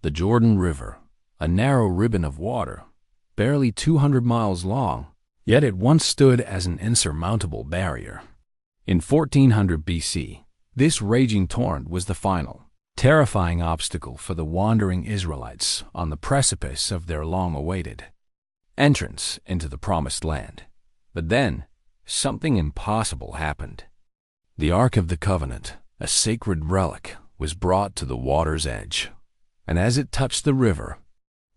The Jordan River, a narrow ribbon of water, barely 200 miles long, yet it once stood as an insurmountable barrier. In 1400 BC, this raging torrent was the final, terrifying obstacle for the wandering Israelites on the precipice of their long-awaited entrance into the Promised Land. But then, something impossible happened. The Ark of the Covenant, a sacred relic, was brought to the water's edge, and as it touched the river,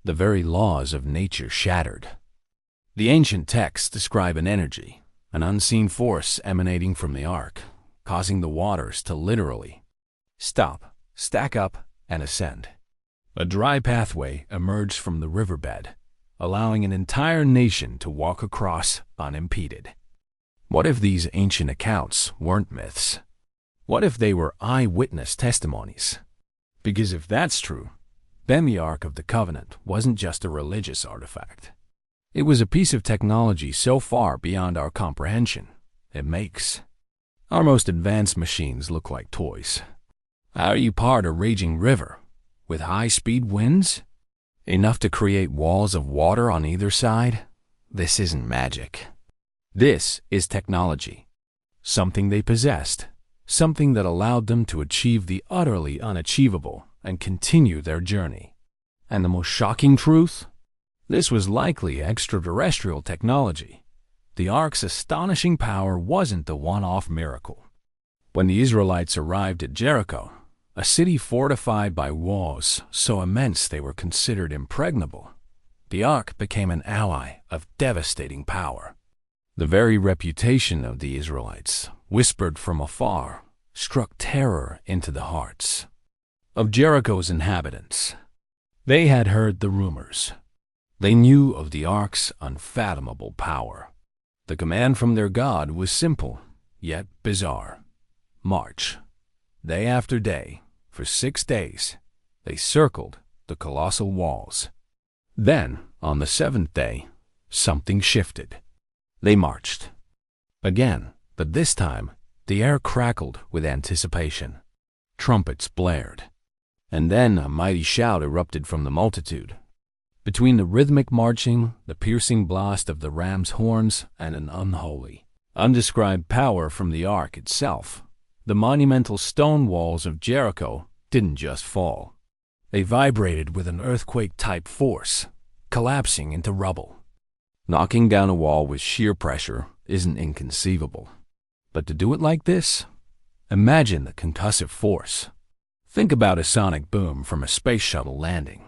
the very laws of nature shattered. The ancient texts describe an energy, an unseen force emanating from the Ark, causing the waters to literally stop, stack up, and ascend. A dry pathway emerged from the riverbed, allowing an entire nation to walk across unimpeded. What if these ancient accounts weren't myths? What if they were eyewitness testimonies? Because if that's true, then the Ark of the Covenant wasn't just a religious artifact. It was a piece of technology so far beyond our comprehension, it makes our most advanced machines look like toys. How do you part a raging river with high-speed winds? Enough to create walls of water on either side? This isn't magic. This is technology. Something they possessed, something that allowed them to achieve the utterly unachievable and continue their journey. And the most shocking truth? This was likely extraterrestrial technology. The Ark's astonishing power wasn't the one-off miracle. When the Israelites arrived at Jericho, a city fortified by walls so immense they were considered impregnable, the Ark became an ally of devastating power. The very reputation of the Israelites, whispered from afar, struck terror into the hearts of Jericho's inhabitants. They had heard the rumors. They knew of the Ark's unfathomable power. The command from their God was simple, yet bizarre. March. Day after day, for 6 days, they circled the colossal walls. Then, on the 7th day, something shifted. They marched. Again, but this time, the air crackled with anticipation. Trumpets blared. And then a mighty shout erupted from the multitude. Between the rhythmic marching, the piercing blast of the ram's horns, and an unholy, undescribed power from the Ark itself, the monumental stone walls of Jericho didn't just fall. They vibrated with an earthquake-type force, collapsing into rubble. Knocking down a wall with sheer pressure isn't inconceivable. But to do it like this? Imagine the concussive force. Think about a sonic boom from a space shuttle landing.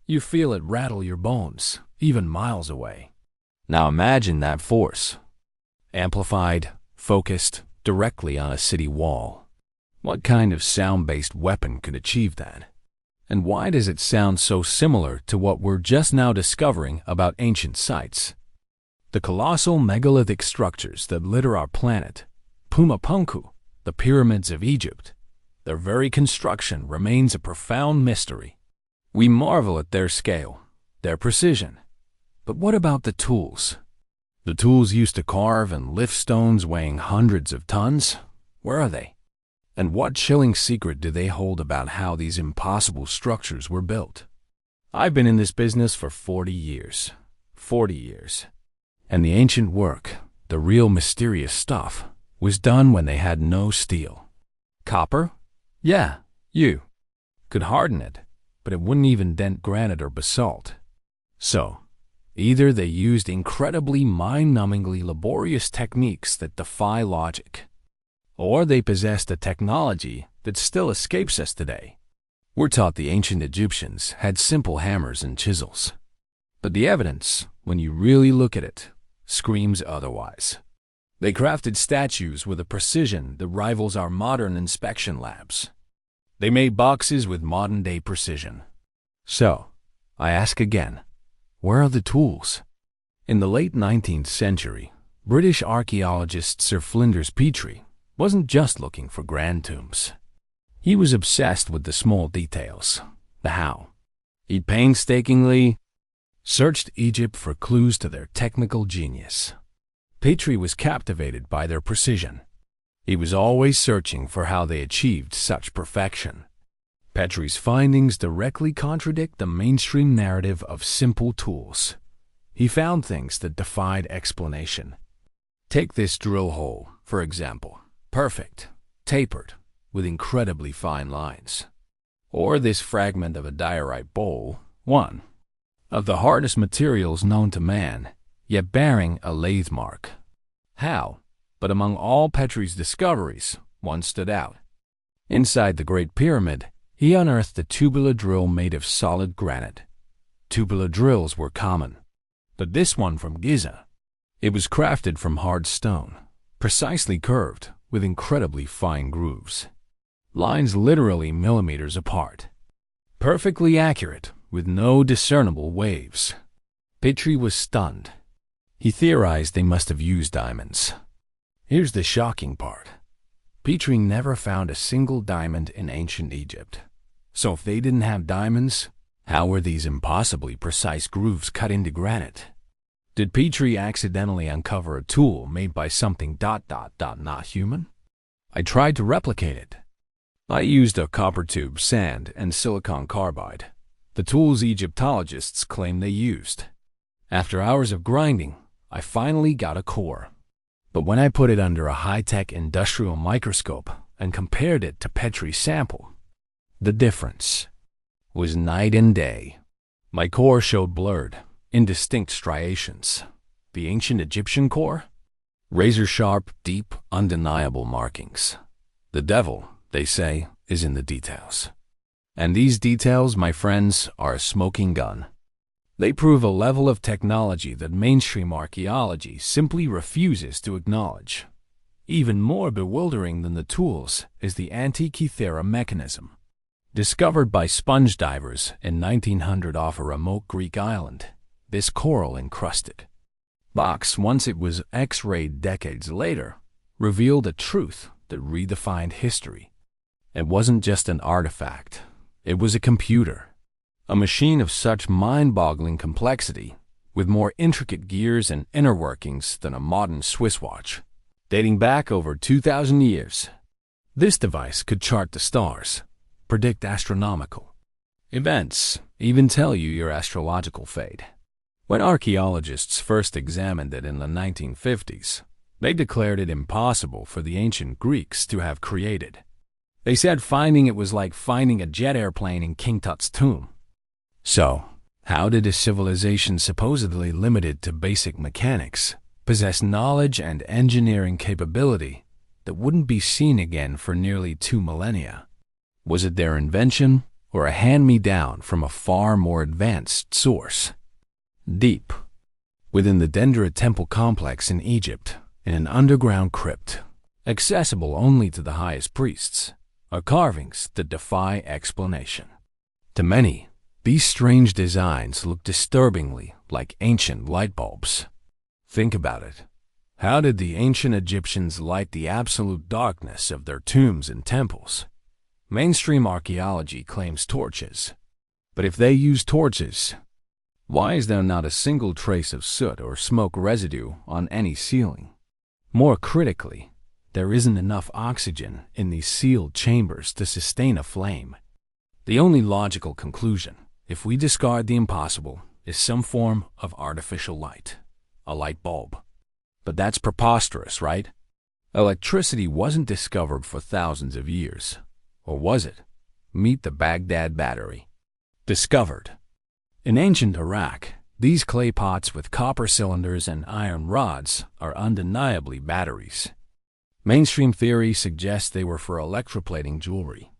You feel it rattle your bones, even miles away. Now imagine that force, amplified, focused, directly on a city wall. What kind of sound-based weapon could achieve that? And why does it sound so similar to what we're just now discovering about ancient sites? The colossal megalithic structures that litter our planet, Puma Punku, the pyramids of Egypt, their very construction remains a profound mystery. We marvel at their scale, their precision. But what about the tools? The tools used to carve and lift stones weighing hundreds of tons? Where are they? And what chilling secret do they hold about how these impossible structures were built? I've been in this business for 40 years. 40 years. And the ancient work, the real mysterious stuff, was done when they had no steel. Copper? Yeah, you could harden it, but it wouldn't even dent granite or basalt. So, either they used incredibly mind-numbingly laborious techniques that defy logic, or they possessed a technology that still escapes us today. We're taught the ancient Egyptians had simple hammers and chisels. But the evidence, when you really look at it, screams otherwise. They crafted statues with a precision that rivals our modern inspection labs. They made boxes with modern-day precision. So, I ask again, where are the tools? In the late 19th century, British archaeologist Sir Flinders Petrie wasn't just looking for grand tombs. He was obsessed with the small details, the how. He'd painstakingly searched Egypt for clues to their technical genius. Petrie was captivated by their precision. He was always searching for how they achieved such perfection. Petrie's findings directly contradict the mainstream narrative of simple tools. He found things that defied explanation. Take this drill hole, for example. Perfect, tapered, with incredibly fine lines. Or this fragment of a diorite bowl, one of the hardest materials known to man, yet bearing a lathe mark. How? But among all Petrie's discoveries, one stood out. Inside the Great Pyramid, he unearthed a tubular drill made of solid granite. Tubular drills were common, but this one from Giza, it was crafted from hard stone, precisely curved, with incredibly fine grooves. Lines literally millimeters apart. Perfectly accurate, with no discernible waves. Petrie was stunned. He theorized they must have used diamonds. Here's the shocking part. Petrie never found a single diamond in ancient Egypt. So if they didn't have diamonds, how were these impossibly precise grooves cut into granite? Did Petrie accidentally uncover a tool made by something ... not human? I tried to replicate it. I used a copper tube, sand, and silicon carbide, the tools Egyptologists claim they used. After hours of grinding, I finally got a core. But when I put it under a high-tech industrial microscope and compared it to Petrie's sample, the difference was night and day. My core showed blurred, indistinct striations. The ancient Egyptian core? Razor-sharp, deep, undeniable markings. The devil, they say, is in the details. And these details, my friends, are a smoking gun. They prove a level of technology that mainstream archaeology simply refuses to acknowledge. Even more bewildering than the tools is the Antikythera Mechanism. Discovered by sponge divers in 1900 off a remote Greek island, this coral-encrusted box, once it was X-rayed decades later, revealed a truth that redefined history. It wasn't just an artifact. It was a computer. A machine of such mind-boggling complexity, with more intricate gears and inner workings than a modern Swiss watch, dating back over 2,000 years. This device could chart the stars, predict astronomical events, even tell you your astrological fate. When archaeologists first examined it in the 1950s, they declared it impossible for the ancient Greeks to have created. They said finding it was like finding a jet airplane in King Tut's tomb. So, how did a civilization supposedly limited to basic mechanics possess knowledge and engineering capability that wouldn't be seen again for nearly 2 millennia? Was it their invention or a hand-me-down from a far more advanced source? Deep within the Dendera temple complex in Egypt, in an underground crypt, accessible only to the highest priests, are carvings that defy explanation. To many, these strange designs look disturbingly like ancient light bulbs. Think about it. How did the ancient Egyptians light the absolute darkness of their tombs and temples? Mainstream archaeology claims torches. But if they use torches, why is there not a single trace of soot or smoke residue on any ceiling? More critically, there isn't enough oxygen in these sealed chambers to sustain a flame. The only logical conclusion, if we discard the impossible, is some form of artificial light, a light bulb. But that's preposterous, right? Electricity wasn't discovered for thousands of years. Or was it? Meet the Baghdad battery. Discovered. In ancient Iraq, these clay pots with copper cylinders and iron rods are undeniably batteries. Mainstream theory suggests they were for electroplating jewelry.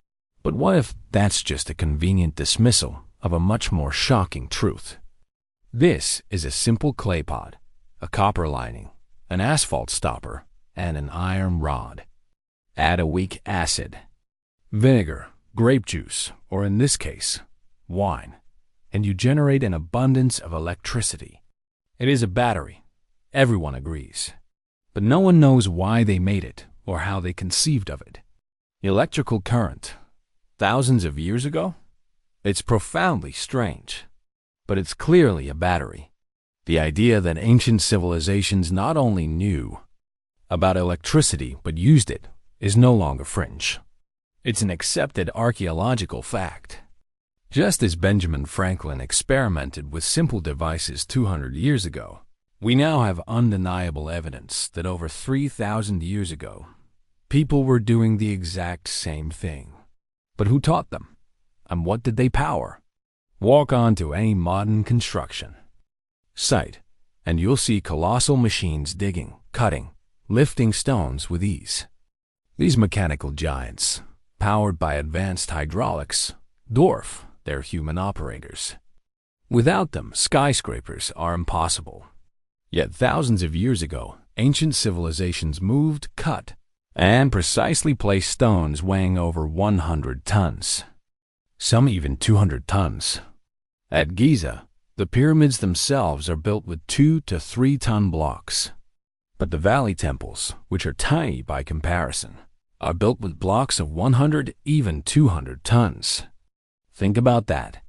But what if that's just a convenient dismissal of a much more shocking truth? This is a simple clay pot, a copper lining, an asphalt stopper, and an iron rod. Add a weak acid, vinegar, grape juice, or in this case, wine, and you generate an abundance of electricity. It is a battery. Everyone agrees. But no one knows why they made it or how they conceived of it. Electrical current. Thousands of years ago? It's profoundly strange. But it's clearly a battery. The idea that ancient civilizations not only knew about electricity but used it is no longer fringe. It's an accepted archaeological fact. Just as Benjamin Franklin experimented with simple devices 200 years ago, we now have undeniable evidence that over 3,000 years ago, people were doing the exact same thing. But who taught them? And what did they power? Walk onto any modern construction site, and you'll see colossal machines digging, cutting, lifting stones with ease. These mechanical giants, powered by advanced hydraulics, dwarf their human operators. Without them, skyscrapers are impossible. Yet thousands of years ago, ancient civilizations moved, cut, and precisely placed stones weighing over 100 tons. Some even 200 tons. At Giza, the pyramids themselves are built with 2 to 3 ton blocks. But the valley temples, which are tiny by comparison, are built with blocks of 100, even 200 tons. Think about that.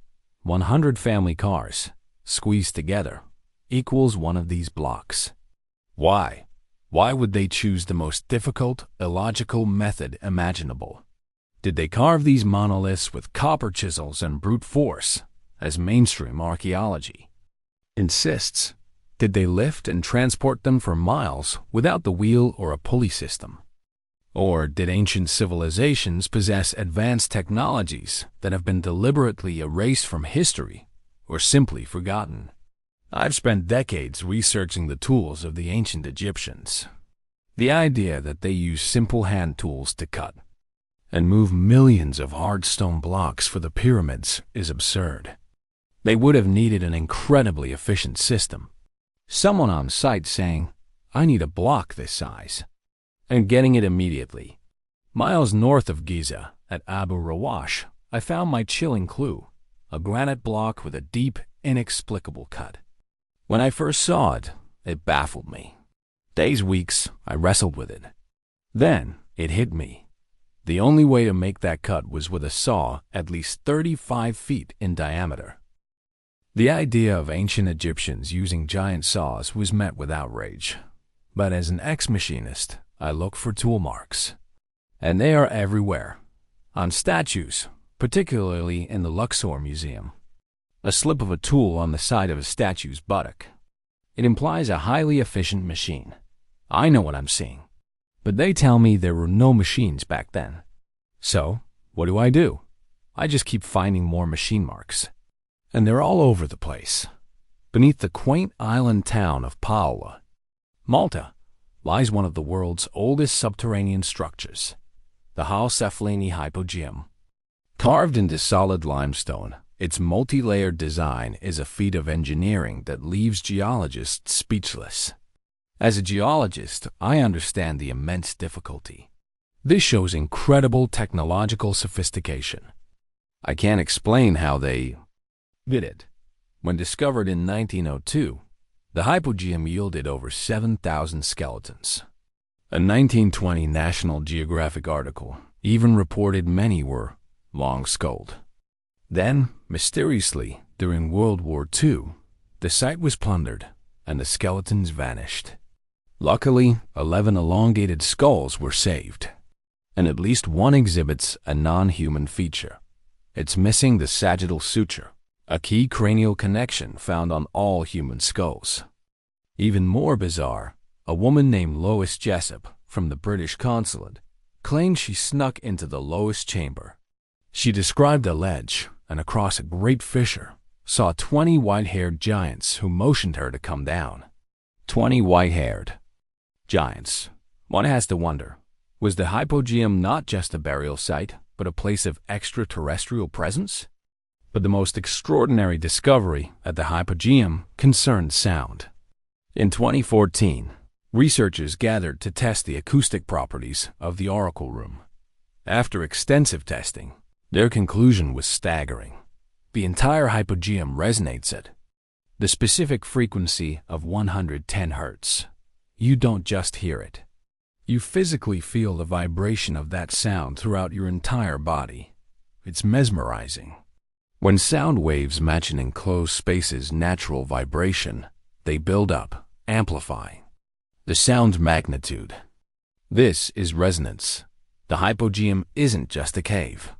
100 family cars, squeezed together, equals one of these blocks. Why? Why would they choose the most difficult, illogical method imaginable? Did they carve these monoliths with copper chisels and brute force, as mainstream archaeology insists? Did they lift and transport them for miles without the wheel or a pulley system? Or did ancient civilizations possess advanced technologies that have been deliberately erased from history or simply forgotten? I've spent decades researching the tools of the ancient Egyptians. The idea that they used simple hand tools to cut and move millions of hard stone blocks for the pyramids is absurd. They would have needed an incredibly efficient system. Someone on site saying, "I need a block this size," and getting it immediately. Miles north of Giza, at Abu Rawash, I found my chilling clue, a granite block with a deep, inexplicable cut. When I first saw it, it baffled me. Days, weeks, I wrestled with it. Then, it hit me. The only way to make that cut was with a saw at least 35 feet in diameter. The idea of ancient Egyptians using giant saws was met with outrage. But as an ex-machinist, I look for tool marks. And they are everywhere. On statues, particularly in the Luxor Museum. A slip of a tool on the side of a statue's buttock. It implies a highly efficient machine. I know what I'm seeing. But they tell me there were no machines back then. So, what do? I just keep finding more machine marks. And they're all over the place. Beneath the quaint island town of Paola, Malta, lies one of the world's oldest subterranean structures, the Hal-Cephalleni Hypogeum. Carved into solid limestone, its multi-layered design is a feat of engineering that leaves geologists speechless. As a geologist, I understand the immense difficulty. This shows incredible technological sophistication. I can't explain how they did it. When discovered in 1902, the hypogeum yielded over 7,000 skeletons. A 1920 National Geographic article even reported many were long-skulled. Then, mysteriously, during World War II, the site was plundered and the skeletons vanished. Luckily, 11 elongated skulls were saved, and at least one exhibits a non-human feature. It's missing the sagittal suture, a key cranial connection found on all human skulls. Even more bizarre, a woman named Lois Jessup from the British consulate claimed she snuck into the lowest chamber. She described a ledge, and across a great fissure, saw 20 white-haired giants who motioned her to come down. 20 white-haired giants. One has to wonder, was the hypogeum not just a burial site, but a place of extraterrestrial presence? But the most extraordinary discovery at the hypogeum concerned sound. In 2014, researchers gathered to test the acoustic properties of the oracle room. After extensive testing, their conclusion was staggering. The entire hypogeum resonates at the specific frequency of 110 Hz. You don't just hear it. You physically feel the vibration of that sound throughout your entire body. It's mesmerizing. When sound waves match an enclosed space's natural vibration, they build up, amplify the sound's magnitude. This is resonance. The hypogeum isn't just a cave.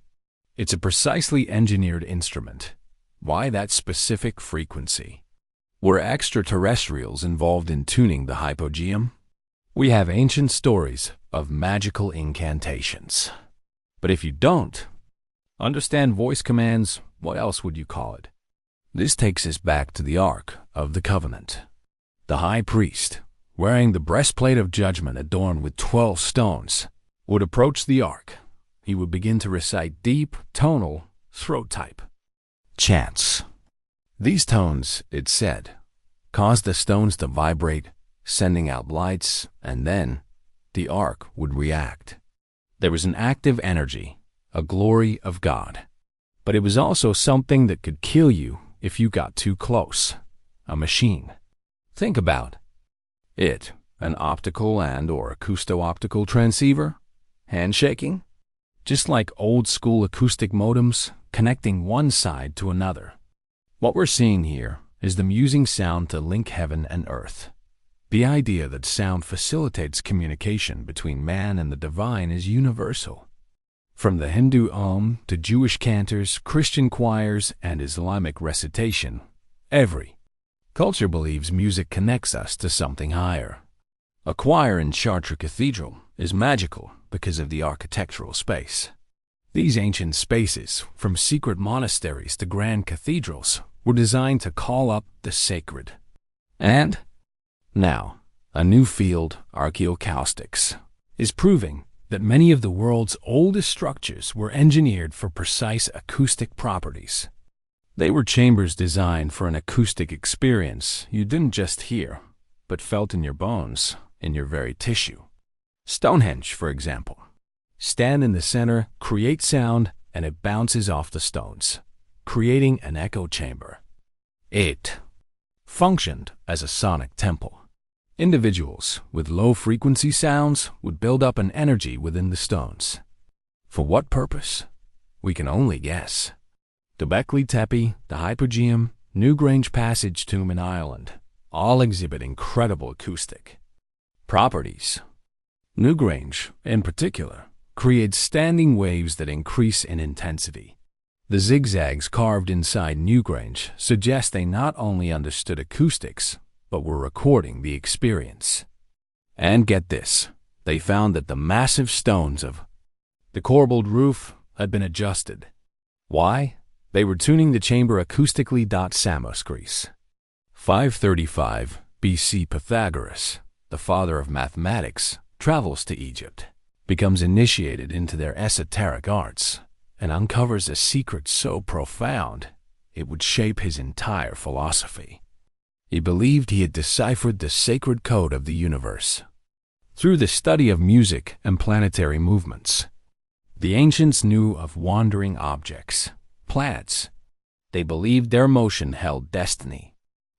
It's a precisely engineered instrument. Why that specific frequency? Were extraterrestrials involved in tuning the hypogeum? We have ancient stories of magical incantations. But if you don't understand voice commands, what else would you call it? This takes us back to the Ark of the Covenant. The high priest, wearing the breastplate of judgment adorned with 12 stones, would approach the Ark. He would begin to recite deep, tonal, throat-type chants. These tones, it said, caused the stones to vibrate, sending out lights, and then the Ark would react. There was an active energy, a glory of God. But it was also something that could kill you if you got too close. A machine. Think about it. An optical and/or acousto-optical transceiver? Handshaking? Just like old-school acoustic modems connecting one side to another. What we're seeing here is them using sound to link heaven and earth. The idea that sound facilitates communication between man and the divine is universal. From the Hindu Om to Jewish cantors, Christian choirs, and Islamic recitation, every culture believes music connects us to something higher. A choir in Chartres Cathedral is magical because of the architectural space. These ancient spaces, from secret monasteries to grand cathedrals, were designed to call up the sacred. And now, a new field, archaeoacoustics, is proving that many of the world's oldest structures were engineered for precise acoustic properties. They were chambers designed for an acoustic experience you didn't just hear, but felt in your bones, in your very tissue. Stonehenge, for example. Stand in the center, create sound, and it bounces off the stones, creating an echo chamber. It functioned as a sonic temple. Individuals with low-frequency sounds would build up an energy within the stones. For what purpose? We can only guess. Göbekli Tepe, the Hypogeum, Newgrange Passage Tomb in Ireland, all exhibit incredible acoustic properties. Newgrange, in particular, creates standing waves that increase in intensity. The zigzags carved inside Newgrange suggest they not only understood acoustics, but were recording the experience. And get this, they found that the massive stones of the corbelled roof had been adjusted. Why? They were tuning the chamber acoustically. Samos, Greece. 535 BC. Pythagoras, the father of mathematics, travels to Egypt, becomes initiated into their esoteric arts, and uncovers a secret so profound it would shape his entire philosophy. He believed he had deciphered the sacred code of the universe. Through the study of music and planetary movements, the ancients knew of wandering objects, planets. They believed their motion held destiny.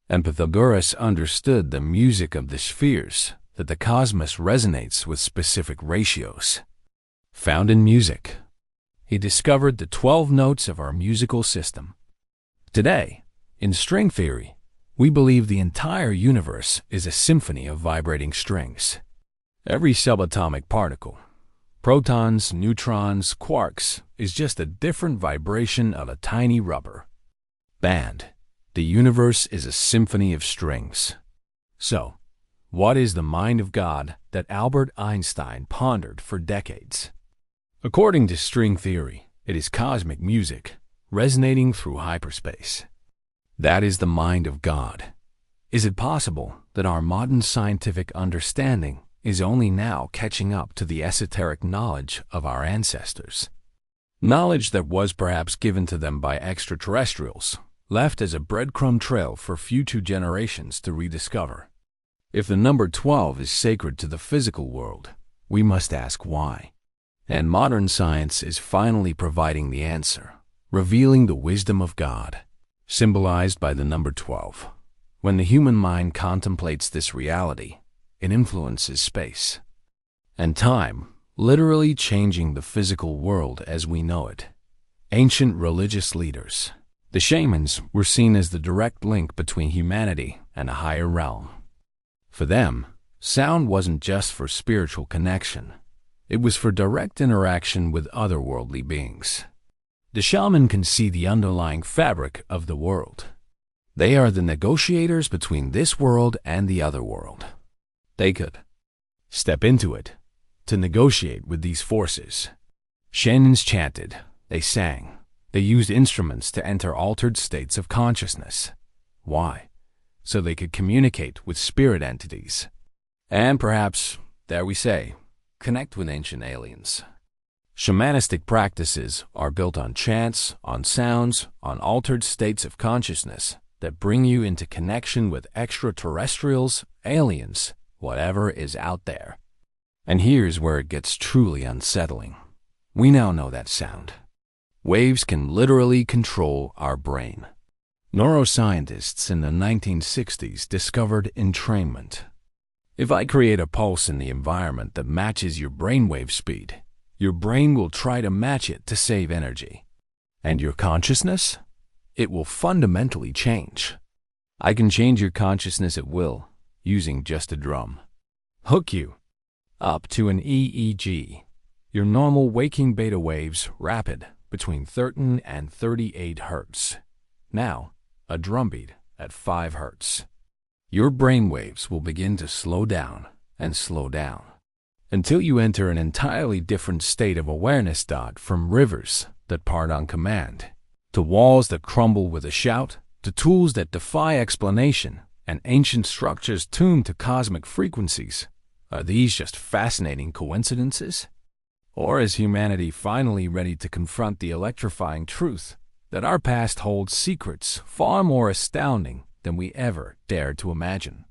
And Pythagoras understood the music of the spheres, that the cosmos resonates with specific ratios found in music. He discovered the 12 notes of our musical system. Today, in string theory, we believe the entire universe is a symphony of vibrating strings. Every subatomic particle, protons, neutrons, quarks, is just a different vibration of a tiny rubber band. The universe is a symphony of strings. So, what is the mind of God that Albert Einstein pondered for decades? According to string theory, it is cosmic music resonating through hyperspace. That is the mind of God. Is it possible that our modern scientific understanding is only now catching up to the esoteric knowledge of our ancestors? Knowledge that was perhaps given to them by extraterrestrials, left as a breadcrumb trail for future generations to rediscover. If the number 12 is sacred to the physical world, we must ask why. And modern science is finally providing the answer, revealing the wisdom of God, symbolized by the number 12. When the human mind contemplates this reality, it influences space and time, literally changing the physical world as we know it. Ancient religious leaders, the shamans, were seen as the direct link between humanity and a higher realm. For them, sound wasn't just for spiritual connection. It was for direct interaction with otherworldly beings. The shaman can see the underlying fabric of the world. They are the negotiators between this world and the other world. They could step into it to negotiate with these forces. Shamans chanted, they sang, they used instruments to enter altered states of consciousness. Why? So they could communicate with spirit entities. And perhaps, dare we say, connect with ancient aliens. Shamanistic practices are built on chants, on sounds, on altered states of consciousness that bring you into connection with extraterrestrials, aliens, whatever is out there. And here's where it gets truly unsettling. We now know that sound. Waves can literally control our brain. Neuroscientists in the 1960s discovered entrainment. If I create a pulse in the environment that matches your brainwave speed, your brain will try to match it to save energy. And your consciousness? It will fundamentally change. I can change your consciousness at will, using just a drum. Hook you up to an EEG. Your normal waking beta waves rapid between 13 and 38 Hz. Now, a drumbeat at 5 Hz. Your brain waves will begin to slow down and slow down until you enter an entirely different state of awareness. From rivers that part on command, to walls that crumble with a shout, to tools that defy explanation, and ancient structures tuned to cosmic frequencies. Are these just fascinating coincidences? Or is humanity finally ready to confront the electrifying truth that our past holds secrets far more astounding than we ever dared to imagine?